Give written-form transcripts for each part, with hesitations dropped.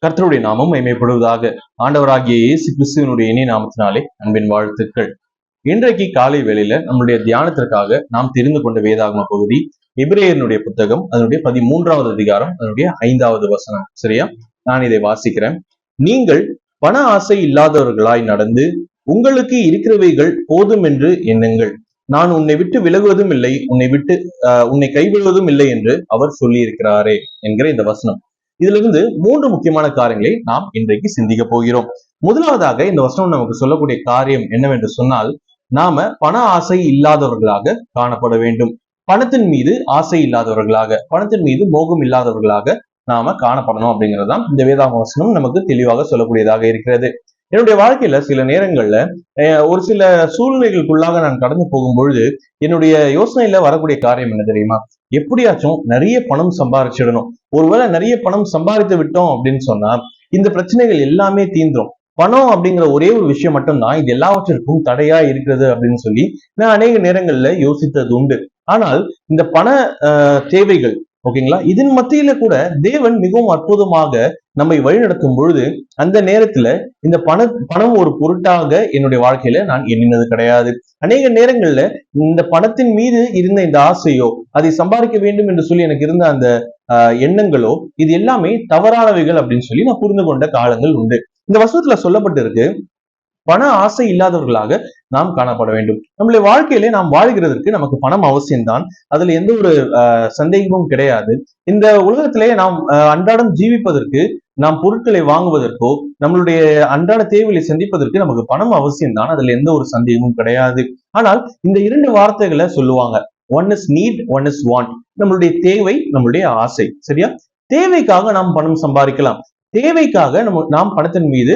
கர்த்தருடைய நாமம் மகிமைப்படுவதாக. ஆண்டவராகிய இயேசு கிறிஸ்துவினுடைய இனிய நாமத்தினாலே அன்பின் வாழ்த்துக்கள். இன்றைக்கு காலை வேளையில நம்முடைய தியானத்திற்காக நாம் தெரிந்து கொண்ட வேதாகம பகுதி எபிரேயனுடைய புத்தகம், அதனுடைய 13வது அதிகாரம், அதனுடைய 5வது வசனம். சரியா? நான் இதை வாசிக்கிறேன். நீங்கள் பண ஆசை இல்லாதவர்களாய் நடந்து உங்களுக்கு இருக்கிறவைகள் போதும் என்று எண்ணுங்கள். நான் உன்னை விட்டு விலகுவதும் இல்லை, உன்னை கைவிடுவதும் இல்லை என்று அவர் சொல்லி இருக்கிறாரே என்கிற இந்த வசனம். இதுல இருந்து 3 முக்கியமான காரியங்களை நாம் இன்றைக்கு சிந்திக்க போகிறோம். முதலாவதாக இந்த வசனம் நமக்கு சொல்லக்கூடிய காரியம் என்னவென்று சொன்னால், நாம பண ஆசை இல்லாதவர்களாக காணப்பட வேண்டும். பணத்தின் மீது ஆசை இல்லாதவர்களாக, பணத்தின் மீது மோகம் இல்லாதவர்களாக நாம காணப்படணும் அப்படிங்கிறதுதான் இந்த வேதாகம வசனம் நமக்கு தெளிவாக சொல்லக்கூடியதாக இருக்கிறது. என்னுடைய வாழ்க்கையில சில நேரங்கள்ல ஒரு சில சூழ்நிலைகளுக்குள்ளாக நான் கடந்து போகும் பொழுது என்னுடைய யோசனையில வரக்கூடிய காரியம் என்ன தெரியுமா? எப்படியாச்சும் நிறைய பணம் சம்பாரிச்சிடணும். ஒருவேளை நிறைய பணம் சம்பாதித்து விட்டோம் அப்படின்னு சொன்னா இந்த பிரச்சனைகள் எல்லாமே தீந்துரும். பணம் அப்படிங்கிற ஒரே ஒரு விஷயம் மட்டும்தான் இது எல்லாவற்றிற்கும் தடையா இருக்கிறது அப்படின்னு சொல்லி நான் அநேக நேரங்கள்ல யோசித்தது உண்டு. ஆனால் இந்த பண தேவைகள், ஓகேங்களா, இதன் மத்தியில கூட தேவன் மிகவும் அற்புதமாக நம்மை வழிநடத்தும் பொழுது அந்த நேரத்துல இந்த பணம் ஒரு பொருட்டாக என்னுடைய வாழ்க்கையில நான் எண்ணினது கிடையாது. அநேக நேரங்கள்ல இந்த பணத்தின் மீது இருந்த இந்த ஆசையோ, அதை சம்பாதிக்க வேண்டும் என்று சொல்லி எனக்கு இருந்த அந்த எண்ணங்களோ, இது எல்லாமே தவறானவைகள் அப்படின்னு சொல்லி நான் புரிந்து கொண்ட காலங்கள் உண்டு. இந்த வசனத்துல சொல்லப்பட்டு இருக்கு, பண ஆசை இல்லாதவர்களாக நாம் காணப்பட வேண்டும். நம்மளுடைய வாழ்க்கையிலே நாம் வாழ்கிறதற்கு நமக்கு பணம் அவசியம்தான். அதுல எந்த ஒரு சந்தேகமும் கிடையாது. இந்த உலகத்திலே நாம் அன்றாடம் ஜீவிப்பதற்கு, நாம் பொருட்களை வாங்குவதற்கோ, நம்மளுடைய அன்றாட தேவைகளை சந்திப்பதற்கு நமக்கு பணம் அவசியம்தான். அதுல எந்த ஒரு சந்தேகமும் கிடையாது. ஆனால் இந்த 2 வார்த்தைகளை சொல்லுவாங்க. One is need, one is want. நம்மளுடைய தேவை, நம்மளுடைய ஆசை. சரியா? தேவைக்காக நாம் பணம் சம்பாதிக்கலாம். தேவைக்காக நாம் பணத்தின் மீது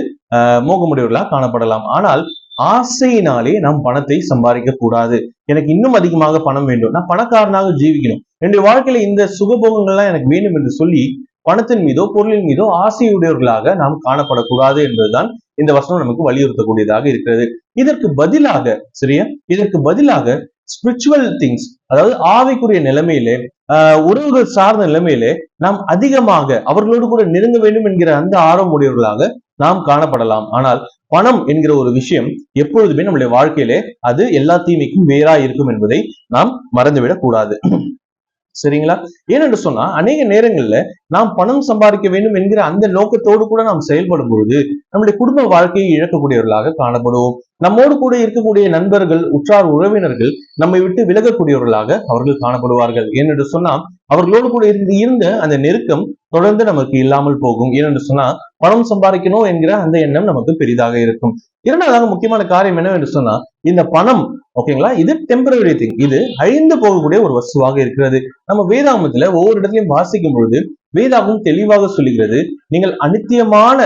மோகமுடையவர்களாக காணப்படலாம். ஆனால் ஆசையினாலே நாம் பணத்தை சம்பாதிக்க கூடாது. எனக்கு இன்னும் அதிகமாக பணம் வேண்டும், நான் பணக்காரனாக ஜீவிக்கணும், என்னுடைய வாழ்க்கையில இந்த சுகபோகங்கள்லாம் எனக்கு வேண்டும் என்று சொல்லி பணத்தின் மீதோ பொருளின் மீதோ ஆசையுடையவர்களாக நாம் காணப்படக்கூடாது என்பதுதான் இந்த வசனம் நமக்கு வலியுறுத்தக்கூடியதாக இருக்கிறது. இதற்கு பதிலாக, சரியா, இதற்கு பதிலாக ஸ்பிரிச்சுவல் திங்ஸ், அதாவது ஆவிக்குரிய நிலைமையிலே, உறவுகள் சார்ந்த நிலைமையிலே நாம் அதிகமாக அவர்களோடு கூட நெருங்க வேண்டும் என்கிற அந்த ஆர்வம் உடையவர்களாக நாம் காணப்படலாம். ஆனால் பணம் என்கிற ஒரு விஷயம் எப்பொழுதுமே நம்முடைய வாழ்க்கையிலே அது எல்லா தீமைக்கும் வேறா இருக்கும் என்பதை நாம் மறந்துவிடக் கூடாது. சரிங்களா? ஏனென்று சொன்னா அநேக நேரங்கள்ல நாம் பணம் சம்பாதிக்க வேண்டும் என்கிற அந்த நோக்கத்தோடு கூட நாம் செயல்படும் பொழுது நம்முடைய குடும்ப வாழ்க்கையை இழக்கக்கூடியவர்களாக காணப்படுவோம். நம்மோடு கூட இருக்கக்கூடிய நண்பர்கள், உற்றார் உறவினர்கள் நம்மை விட்டு விலகக்கூடியவர்களாக அவர்கள் காணப்படுவார்கள். ஏனென்று சொன்னா அவர்களோடு கூட இருந்த அந்த நெருக்கம் தொடர்ந்து நமக்கு இல்லாமல் போகும். ஏனென்று சொன்னா பணம் சம்பாதிக்கணும் என்கிற அந்த எண்ணம் நமக்கு பெரிதாக இருக்கும். இரண்டாவதாக முக்கியமான காரியம் என்னவென்று சொன்னா, இந்த பணம், ஓகேங்களா, இது டெம்பரரி திங், இது அழிந்து போகக்கூடிய ஒரு வஸ்துவாக இருக்கிறது. நம்ம வேதாகமத்துல ஒவ்வொரு இடத்துலையும் வாசிக்கும் பொழுது வேதாகம் தெளிவாக சொல்லுகிறது, நீங்கள் அநித்தியமான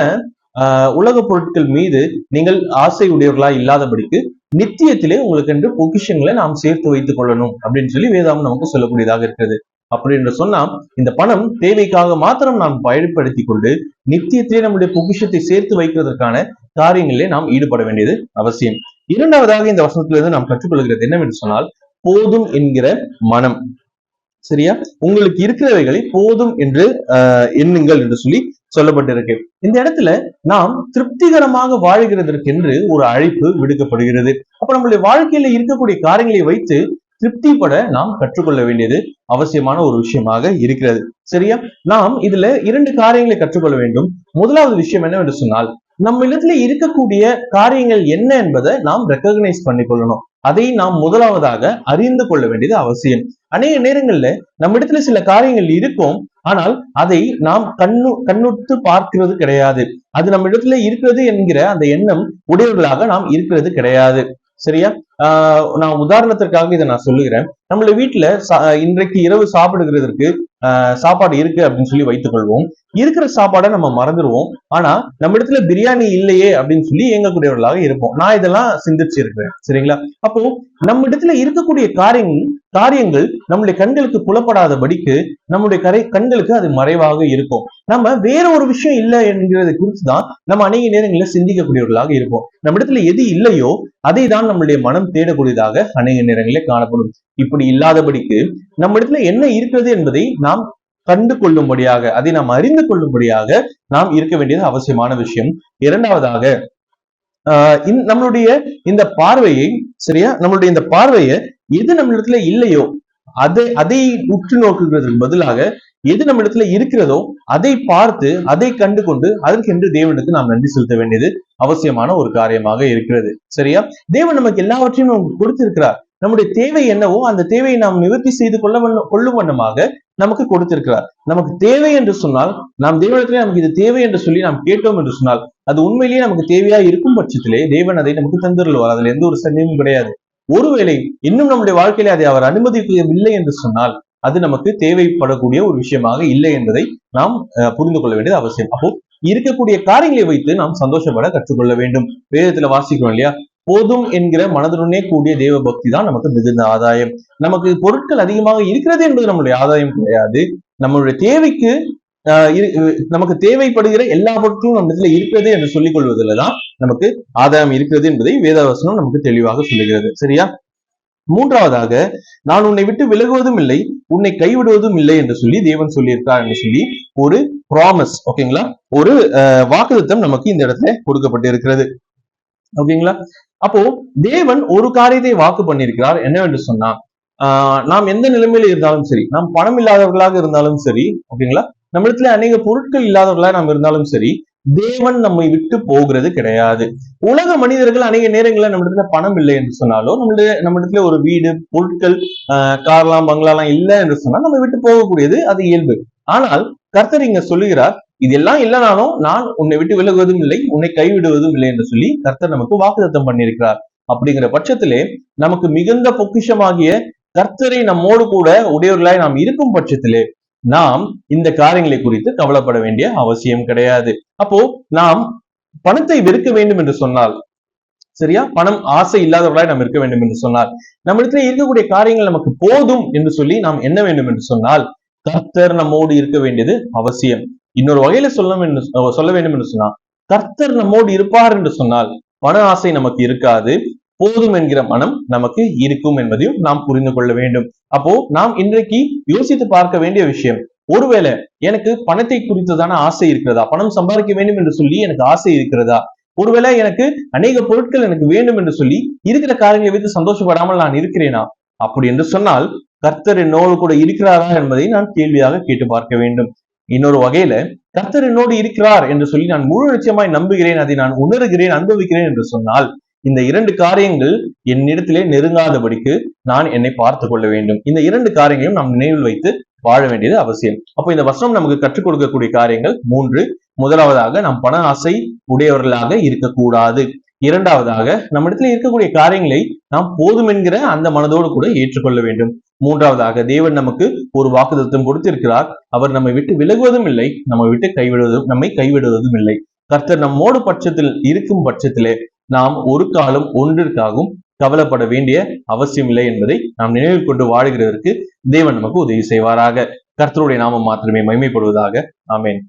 உலக பொருட்கள் மீது நீங்கள் ஆசை உடையவர்களா இல்லாதபடிக்கு நித்தியத்திலே உங்களுக்கு என்று பொக்கிஷங்களை நாம் சேர்த்து வைத்துக் கொள்ளணும் அப்படின்னு சொல்லி வேதாகம் நமக்கு சொல்லக்கூடியதாக இருக்கிறது. அப்படி என்று சொன்னா இந்த பணம் தேவைக்காக மாத்திரம் நாம் பயன்படுத்தி கொண்டு நித்தியத்திலே நம்முடைய பொக்கிஷத்தை சேர்த்து வைக்கிறதற்கான காரியங்களிலே நாம் ஈடுபட வேண்டியது அவசியம். இரண்டாவதாக இந்த வசனத்திலிருந்து நாம் கற்றுக்கொள்கிறது என்னவென்று சொன்னால், போதும் என்கிற மனம். சரியா? உங்களுக்கு இருக்கிறவைகளை போதும் என்று எண்ணுங்கள் என்று சொல்லி சொல்லப்பட்டிருக்கு. இந்த இடத்துல நாம் திருப்திகரமாக வாழ்கிறதற்கென்று ஒரு அழைப்பு விடுக்கப்படுகிறது. அப்ப நம்மளுடைய வாழ்க்கையில இருக்கக்கூடிய காரியங்களை வைத்து திருப்திப்பட நாம் கற்றுக்கொள்ள வேண்டியது அவசியமான ஒரு விஷயமாக இருக்கிறது. சரியா? நாம் இதுல 2 காரியங்களை கற்றுக்கொள்ள வேண்டும். முதலாவது விஷயம் என்னவென்று சொன்னால், நம்ம இடத்துல இருக்கக்கூடிய காரியங்கள் என்ன என்பதை நாம் ரெக்கக்னைஸ் பண்ணிக்கொள்ளணும். அதை நாம் முதலாவதாக அறிந்து கொள்ள வேண்டியது அவசியம். அநேக நேரங்கள்ல நம்ம இடத்துல சில காரியங்கள் இருக்கும், ஆனால் அதை நாம் கண்ணுத்து பார்க்கிறது கிடையாது. அது நம்ம இடத்துல இருக்கிறது என்கிற அந்த எண்ணம் உடையவர்களாக நாம் இருக்கிறது கிடையாது. சரியா? நான் உதாரணத்திற்காக இதை நான் சொல்லுகிறேன். நம்மளுடைய வீட்டுல இன்றைக்கு இரவு சாப்பிடுகிறதற்கு சாப்பாடு இருக்கு அப்படின்னு சொல்லி வைத்துக் கொள்வோம். இருக்கிற சாப்பாடை நம்ம மறந்துடுவோம். ஆனா நம்ம இடத்துல பிரியாணி இல்லையே அப்படின்னு சொல்லி இயங்கக்கூடியவர்களாக இருப்போம். நான் இதெல்லாம் சிந்திச்சு இருக்கிறேன். சரிங்களா? அப்போ நம்ம இடத்துல இருக்கக்கூடிய காரியங்கள் நம்முடைய கண்களுக்கு புலப்படாதபடிக்கு நம்முடைய கண்களுக்கு அது மறைவாக இருக்கும். நம்ம வேற ஒரு விஷயம் இல்லை என்கிறதை குறித்துதான் நம்ம அநேக நேரங்களில் சிந்திக்கக்கூடியவர்களாக இருப்போம். நம்ம இடத்துல எது இல்லையோ அதை தான் நம்மளுடைய மனம் தேடக்கூடியதாக அநேக நேரங்களில் காணப்படும். இப்படி இல்லாதபடிக்கு நம்ம இடத்துல என்ன இருக்கிறது என்பதை நாம் கண்டு கொள்ளும்படியாக, அதை நாம் அறிந்து கொள்ளும்படியாக நாம் இருக்க வேண்டியது அவசியமான விஷயம். இரண்டாவதாக நம்மளுடைய இந்த பார்வையை, சரியா, நம்மளுடைய இந்த பார்வையை எது நம்ம இடத்துல இல்லையோ அதை உற்று நோக்குகிறதுக்கு பதிலாக எது நம்ம இடத்துல இருக்கிறதோ அதை பார்த்து அதை கண்டு கொண்டு அதற்கென்று தேவனுக்கு நாம் நன்றி செலுத்த வேண்டியது அவசியமான ஒரு காரியமாக இருக்கிறது. சரியா, தேவன் நமக்கு எல்லாவற்றையும் நமக்கு கொடுத்திருக்கிறார். நம்முடைய தேவை என்னவோ அந்த தேவையை நாம் நிவர்த்தி செய்து கொள்ளும் வண்ணமாக நமக்கு கொடுத்திருக்கிறார். நமக்கு தேவை என்று சொன்னால், நாம் தேவனிடத்திலே நமக்கு இது தேவை என்று சொல்லி நாம் கேட்டோம் என்று சொன்னால், அது உண்மையிலேயே நமக்கு தேவையா இருக்கும் பட்சத்திலே தேவன் அதை நமக்கு தந்துள்ளார். அதுல எந்த ஒரு சந்தேகமும் கிடையாது. ஒருவேளை இன்னும் நம்முடைய வாழ்க்கையில அதை அவர் அனுமதிக்கவில்லை என்று சொன்னால், அது நமக்கு தேவைப்படக்கூடிய ஒரு விஷயமாக இல்லை என்பதை நாம் புரிந்து கொள்ள வேண்டியது அவசியம். அப்போ இருக்கக்கூடிய காரியங்களை வைத்து நாம் சந்தோஷப்பட கற்றுக்கொள்ள வேண்டும். வேதத்துல வாசிக்கிறோம் இல்லையா, போதும் என்கிற மனதுடனே கூடிய தேவ பக்தி தான் நமக்கு மிகுந்த ஆதாயம். நமக்கு பொருட்கள் அதிகமாக இருக்கிறது என்பது நம்மளுடைய ஆதாயம் கிடையாது. நம்மளுடைய தேவைக்கு நமக்கு தேவைப்படுகிற எல்லா பொருட்களும் நம்ம இடத்துல இருக்கிறது என்று சொல்லிக் கொள்வதில்தான் நமக்கு ஆதாயம் இருக்கிறது என்பதை வேதவசனம் நமக்கு தெளிவாக சொல்லுகிறது. சரியா, மூன்றாவதாக, நான் உன்னை விட்டு விலகுவதும் இல்லை, உன்னை கைவிடுவதும் இல்லை என்று சொல்லி தேவன் சொல்லியிருக்கார் என்று சொல்லி ஒரு ப்ராமிஸ், ஓகேங்களா, ஒரு வாக்குத்தத்தம் நமக்கு இந்த இடத்துல கொடுக்கப்பட்டு இருக்கிறது. ஓகேங்களா, அப்போ தேவன் ஒரு காரியத்தை வாக்கு பண்ணியிருக்கிறார். என்னவென்று சொன்னா, நாம் எந்த நிலைமையில இருந்தாலும் சரி, நாம் பணம் இல்லாதவர்களாக இருந்தாலும் சரி, ஓகேங்களா, நம்ம இடத்துல அநேக பொருட்கள் இல்லாதவர்களாக நாம் இருந்தாலும் சரி, தேவன் நம்மை விட்டு போகிறது கிடையாது. உலக மனிதர்கள் அநேக நேரங்களில் நம்ம இடத்துல பணம் இல்லை என்று சொன்னாலும், நம்ம இடத்துல ஒரு வீடு, பொருட்கள், கார்லாம், பங்களாலாம் இல்லை என்று சொன்னால் நம்ம விட்டு போகக்கூடியது அது இயல்பு. ஆனால் கர்த்தர் இங்க சொல்லுகிறார், இதெல்லாம் இல்லைனாலும் நான் உன்னை விட்டு விலகுவதும் இல்லை, உன்னை கைவிடுவதும் இல்லை என்று சொல்லி கர்த்தர் நமக்கு வாக்குத்தத்தம் பண்ணியிருக்கிறார். அப்படிங்கிற பட்சத்திலே நமக்கு மிகுந்த பொக்கிஷமாகிய கர்த்தரை நம்மோடு கூட உடையவர்களாய் நாம் இருக்கும் பட்சத்திலே நாம் இந்த காரியங்களை குறித்து கவலைப்பட வேண்டிய அவசியம் கிடையாது. அப்போ நாம் பணத்தை வெறுக்க வேண்டும் என்று சொன்னால், சரியா, பணம் ஆசை இல்லாதவர்களாய் நாம் இருக்க வேண்டும் என்று சொன்னால், நம்ம இடத்துல இருக்கக்கூடிய காரியங்கள் நமக்கு போதும் என்று சொல்லி நாம் என்ன வேண்டும் என்று சொன்னால், கர்த்தர் நம்மோடு இருக்க வேண்டியது அவசியம். இன்னொரு வகையில சொல்ல வேண்டும் என்று சொன்னால், கர்த்தர் நம்மோடு இருப்பார் என்று சொன்னால் பண ஆசை நமக்கு இருக்காது, போதும் என்கிற மனம் நமக்கு இருக்கும் என்பதையும் நாம் புரிந்து கொள்ள வேண்டும். அப்போ நாம் இன்றைக்கு யோசித்து பார்க்க வேண்டிய விஷயம், ஒருவேளை எனக்கு பணத்தை குறித்ததான ஆசை இருக்கிறதா, பணம் சம்பாதிக்க வேண்டும் என்று சொல்லி எனக்கு ஆசை இருக்கிறதா, ஒருவேளை எனக்கு அநேக பொருட்கள் எனக்கு வேண்டும் என்று சொல்லி இருக்கிற காரியங்களை வைத்து சந்தோஷப்படாமல் நான் இருக்கிறேனா? அப்படி என்று சொன்னால் கர்த்தர் என்னோடு கூட இருக்கிறாரா என்பதை நான் கேள்வியாக கேட்டு பார்க்க வேண்டும். இன்னொரு வகையில, கர்த்தர் என்னோடு இருக்கிறார் என்று சொல்லி நான் முழு நிச்சயமாய் நம்புகிறேன், அதை நான் உணர்கிறேன், அனுபவிக்கிறேன் என்று சொன்னால், இந்த இரண்டு காரியங்கள் என்னிடத்திலே நெருங்காதபடிக்கு நான் என்னை பார்த்து கொள்ள வேண்டும். இந்த இரண்டு காரியங்களையும் நாம் நினைவில் வைத்து வாழ வேண்டியது அவசியம். அப்போ இந்த வசனம் நமக்கு கற்றுக் கொடுக்கக்கூடிய காரியங்கள் மூன்று. முதலாவதாக, நாம் பண ஆசை உடையவர்களாக இருக்கக்கூடாது. இரண்டாவதாக, நம்ம இடத்துல இருக்கக்கூடிய காரியங்களை நாம் போதும் என்கிற அந்த மனதோடு கூட ஏற்றுக்கொள்ள வேண்டும். மூன்றாவதாக, தேவன் நமக்கு ஒரு வாக்குத்தத்தம் கொடுத்திருக்கிறார். அவர் நம்மை விட்டு விலகுவதும் இல்லை, நம்மை கைவிடுவதும் இல்லை. கர்த்தர் நம்மோடு பட்சத்தில் இருக்கும் பட்சத்திலே நாம் ஒரு காலம் ஒன்றிற்காகவும் கவலைப்பட வேண்டிய அவசியம் இல்லை என்பதை நாம் நினைவில் கொண்டு வாழுகிறதற்கு தேவன் நமக்கு உதவி செய்வாராக. கர்த்தருடைய நாமம் மாத்திரமே மகிமைப்படுவதாக. ஆமென்.